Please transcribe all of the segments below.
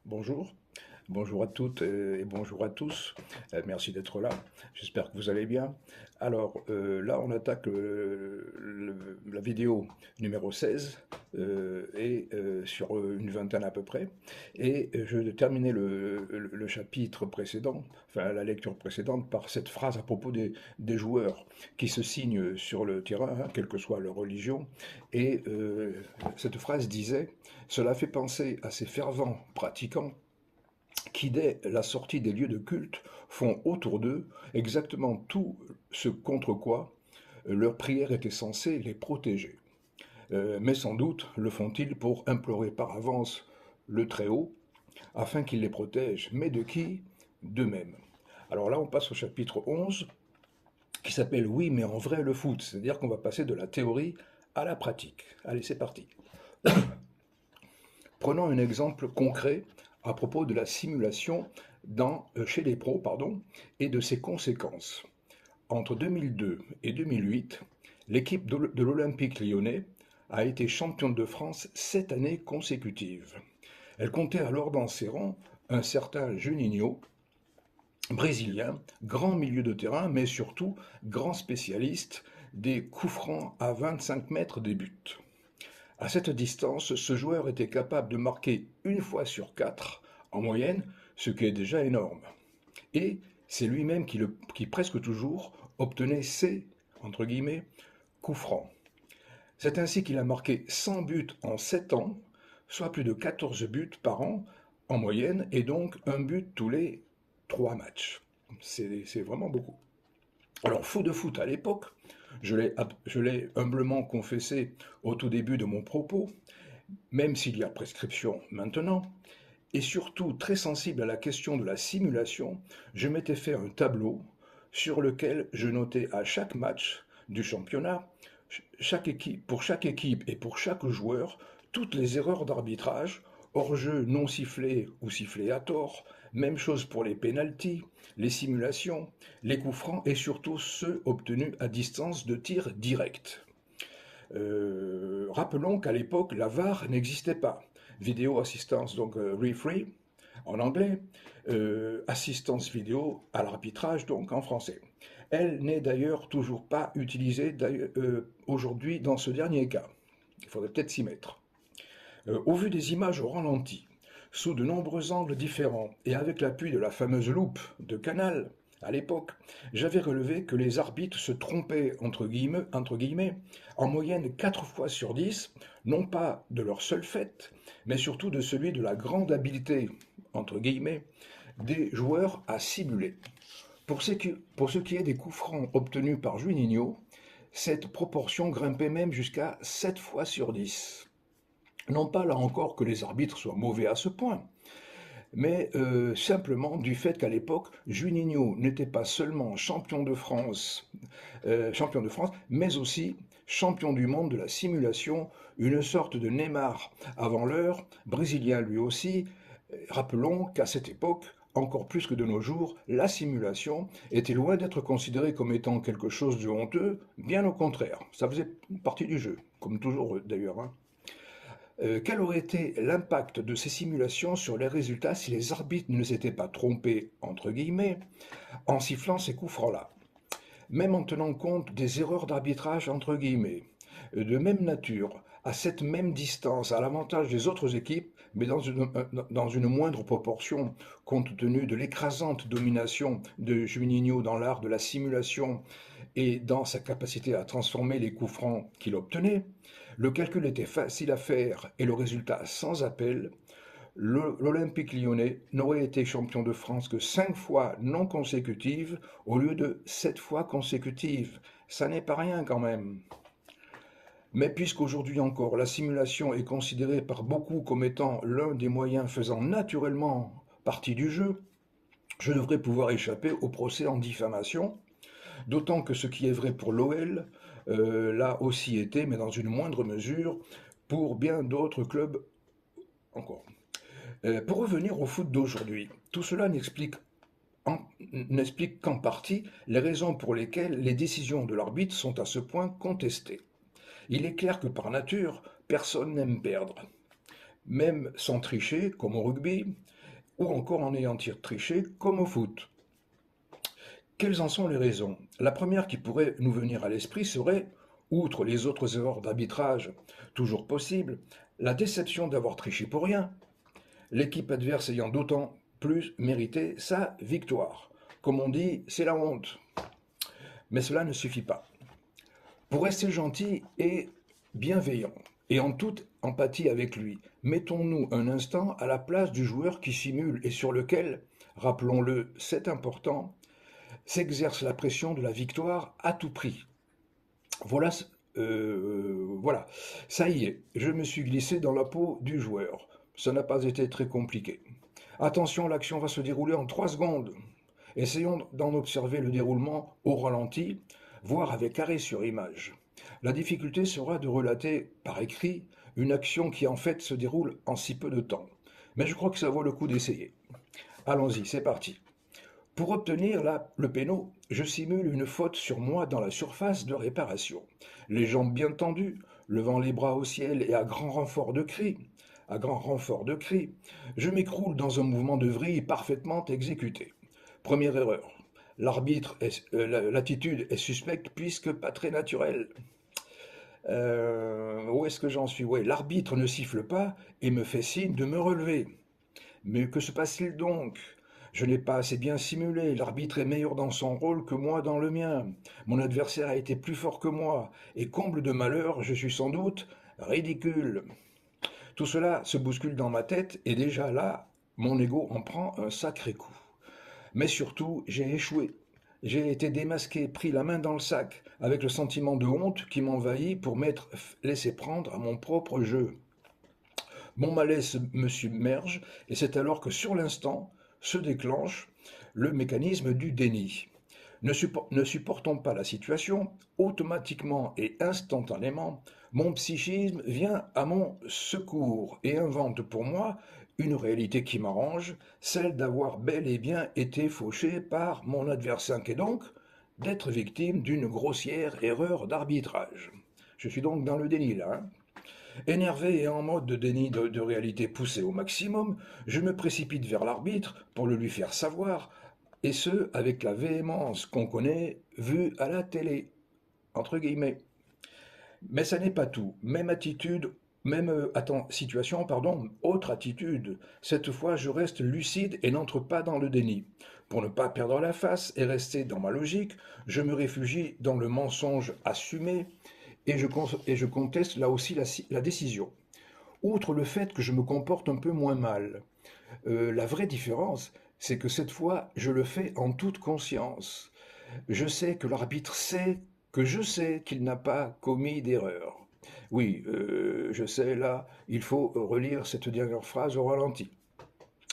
Bonjour, bonjour à toutes et bonjour à tous. Merci d'être là. J'espère que vous allez bien. Alors là, on attaque la vidéo numéro 16 et sur une vingtaine à peu près. Et je vais terminer le chapitre précédent, enfin la lecture précédente, par cette phrase à propos des joueurs qui se signent sur le terrain, hein, quelle que soit leur religion. Et cette phrase disait: cela fait penser à ces fervents pratiquants qui, dès la sortie des lieux de culte, font autour d'eux exactement tout ce contre quoi leur prière était censée les protéger. Mais sans doute le font-ils pour implorer par avance le Très-Haut, afin qu'il les protège. Mais de qui? D'eux-mêmes. Alors là, on passe au chapitre 11, qui s'appelle «Oui, mais en vrai, le foot». C'est-à-dire qu'on va passer de la théorie à la pratique. Allez, c'est parti. Prenons un exemple concret à propos de la simulation chez les pros, et de ses conséquences. Entre 2002 et 2008, l'équipe de l'Olympique lyonnais a été championne de France 7 années consécutives. Elle comptait alors dans ses rangs un certain Juninho, brésilien, grand milieu de terrain, mais surtout grand spécialiste des coups francs à 25 mètres des buts. À cette distance, ce joueur était capable de marquer une fois sur quatre, en moyenne, ce qui est déjà énorme. Et c'est lui-même qui presque toujours obtenait ses, entre guillemets, coups francs. C'est ainsi qu'il a marqué 100 buts en 7 ans, soit plus de 14 buts par an en moyenne, et donc un but tous les 3 matchs. C'est vraiment beaucoup. Alors, fou de foot à l'époque, je l'ai humblement confessé au tout début de mon propos, même s'il y a prescription maintenant, et surtout très sensible à la question de la simulation, je m'étais fait un tableau sur lequel je notais à chaque match du championnat, pour chaque équipe et pour chaque joueur, toutes les erreurs d'arbitrage, hors-jeu non sifflés ou sifflés à tort, même chose pour les pénaltys, les simulations, les coups francs et surtout ceux obtenus à distance de tir direct. Rappelons qu'à l'époque, la VAR n'existait pas. Vidéo assistance, donc referee en anglais, assistance vidéo à l'arbitrage, donc en français. Elle n'est d'ailleurs toujours pas utilisée aujourd'hui dans ce dernier cas. Il faudrait peut-être s'y mettre. Au vu des images au ralenti, sous de nombreux angles différents et avec l'appui de la fameuse loupe de Canal, à l'époque, j'avais relevé que les arbitres se trompaient entre guillemets en moyenne 4 fois sur 10, non pas de leur seul fait, mais surtout de celui de la grande habileté entre guillemets des joueurs à simuler. Pour ce qui est des coups francs obtenus par Juninho, cette proportion grimpait même jusqu'à 7 fois sur 10. Non pas là encore que les arbitres soient mauvais à ce point, mais simplement du fait qu'à l'époque, Juninho n'était pas seulement champion de France, mais aussi champion du monde de la simulation, une sorte de Neymar avant l'heure, brésilien lui aussi. Rappelons qu'à cette époque, encore plus que de nos jours, la simulation était loin d'être considérée comme étant quelque chose de honteux, bien au contraire, ça faisait partie du jeu, comme toujours d'ailleurs, hein. Quel aurait été l'impact de ces simulations sur les résultats si les arbitres ne s'étaient pas trompés, entre guillemets, en sifflant ces coups francs-là? Même en tenant compte des erreurs d'arbitrage, entre guillemets, de même nature, à cette même distance, à l'avantage des autres équipes, mais dans une moindre proportion, compte tenu de l'écrasante domination de Juninho dans l'art de la simulation et dans sa capacité à transformer les coups francs qu'il obtenait, le calcul était facile à faire et le résultat sans appel. L'Olympique lyonnais n'aurait été champion de France que 5 fois non consécutives au lieu de 7 fois consécutives. Ça n'est pas rien quand même. Mais puisqu'aujourd'hui encore la simulation est considérée par beaucoup comme étant l'un des moyens faisant naturellement partie du jeu, je devrais pouvoir échapper au procès en diffamation, d'autant que ce qui est vrai pour l'OL l'a aussi été, mais dans une moindre mesure, pour bien d'autres clubs encore. Pour revenir au foot d'aujourd'hui, tout cela n'explique qu'en partie les raisons pour lesquelles les décisions de l'arbitre sont à ce point contestées. Il est clair que par nature, personne n'aime perdre. même sans tricher, comme au rugby, ou encore en ayant triché, comme au foot. Quelles en sont les raisons? La première qui pourrait nous venir à l'esprit serait, outre les autres erreurs d'arbitrage toujours possibles, la déception d'avoir triché pour rien, l'équipe adverse ayant d'autant plus mérité sa victoire. Comme on dit, c'est la honte. Mais cela ne suffit pas. Pour rester gentil et bienveillant, et en toute empathie avec lui, mettons-nous un instant à la place du joueur qui simule et sur lequel, rappelons-le, c'est important, s'exerce la pression de la victoire à tout prix. Voilà, voilà, ça y est, je me suis glissé dans la peau du joueur. Ça n'a pas été très compliqué. Attention, l'action va se dérouler en 3 secondes. Essayons d'en observer le déroulement au ralenti, voire avec arrêt sur image. La difficulté sera de relater par écrit une action qui en fait se déroule en si peu de temps. Mais je crois que ça vaut le coup d'essayer. Allons-y, c'est parti. Pour obtenir le péno, je simule une faute sur moi dans la surface de réparation. Les jambes bien tendues, levant les bras au ciel et à grand renfort de cris, je m'écroule dans un mouvement de vrille parfaitement exécuté. Première erreur. L'attitude est suspecte puisque pas très naturelle. Où est-ce que j'en suis? Ouais, l'arbitre ne siffle pas et me fait signe de me relever. Mais que se passe-t-il donc? Je n'ai pas assez bien simulé, l'arbitre est meilleur dans son rôle que moi dans le mien. Mon adversaire a été plus fort que moi, et comble de malheur, je suis sans doute ridicule. Tout cela se bouscule dans ma tête, et déjà là, mon ego en prend un sacré coup. Mais surtout, j'ai échoué. J'ai été démasqué, pris la main dans le sac, avec le sentiment de honte qui m'envahit pour m'être laissé prendre à mon propre jeu. Mon malaise me submerge et c'est alors que sur l'instant se déclenche le mécanisme du déni. Ne supportant pas la situation, automatiquement et instantanément, mon psychisme vient à mon secours et invente pour moi une réalité qui m'arrange, celle d'avoir bel et bien été fauché par mon adversaire et donc d'être victime d'une grossière erreur d'arbitrage. Je suis donc dans le déni là. Énervé et en mode de déni de réalité poussé au maximum, je me précipite vers l'arbitre pour le lui faire savoir, et ce, avec la véhémence qu'on connaît vue à la télé, entre guillemets. Mais ça n'est pas tout. Même attitude, même situation, pardon, autre attitude. Cette fois, je reste lucide et n'entre pas dans le déni. Pour ne pas perdre la face et rester dans ma logique, je me réfugie dans le mensonge assumé et je conteste là aussi la décision. Outre le fait que je me comporte un peu moins mal, la vraie différence, c'est que cette fois, je le fais en toute conscience. Je sais que l'arbitre sait que je sais qu'il n'a pas commis d'erreur. Oui, je sais, là, il faut relire cette dernière phrase au ralenti.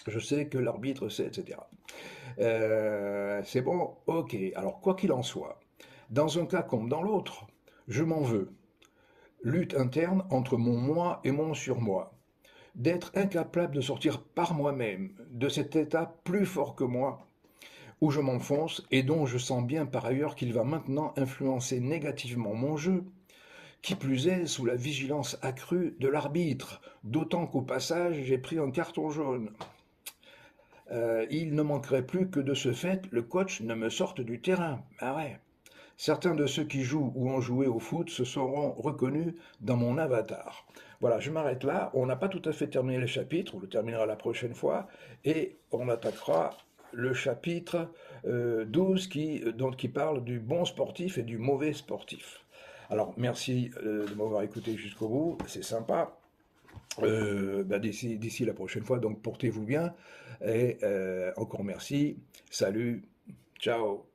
Je sais que l'arbitre sait, etc. C'est bon, ok. Alors, quoi qu'il en soit, dans un cas comme dans l'autre, je m'en veux. Lutte interne entre mon moi et mon surmoi. D'être incapable de sortir par moi-même de cet état plus fort que moi, où je m'enfonce et dont je sens bien par ailleurs qu'il va maintenant influencer négativement mon jeu, qui plus est sous la vigilance accrue de l'arbitre, d'autant qu'au passage j'ai pris un carton jaune. Il ne manquerait plus que de ce fait le coach ne me sorte du terrain. Ah ouais. Certains de ceux qui jouent ou ont joué au foot se seront reconnus dans mon avatar. Voilà, je m'arrête là. On n'a pas tout à fait terminé le chapitre, on le terminera la prochaine fois, et on attaquera le chapitre 12 qui parle du bon sportif et du mauvais sportif. Alors, merci de m'avoir écouté jusqu'au bout, c'est sympa. D'ici la prochaine fois, donc portez-vous bien, et encore merci, salut, ciao.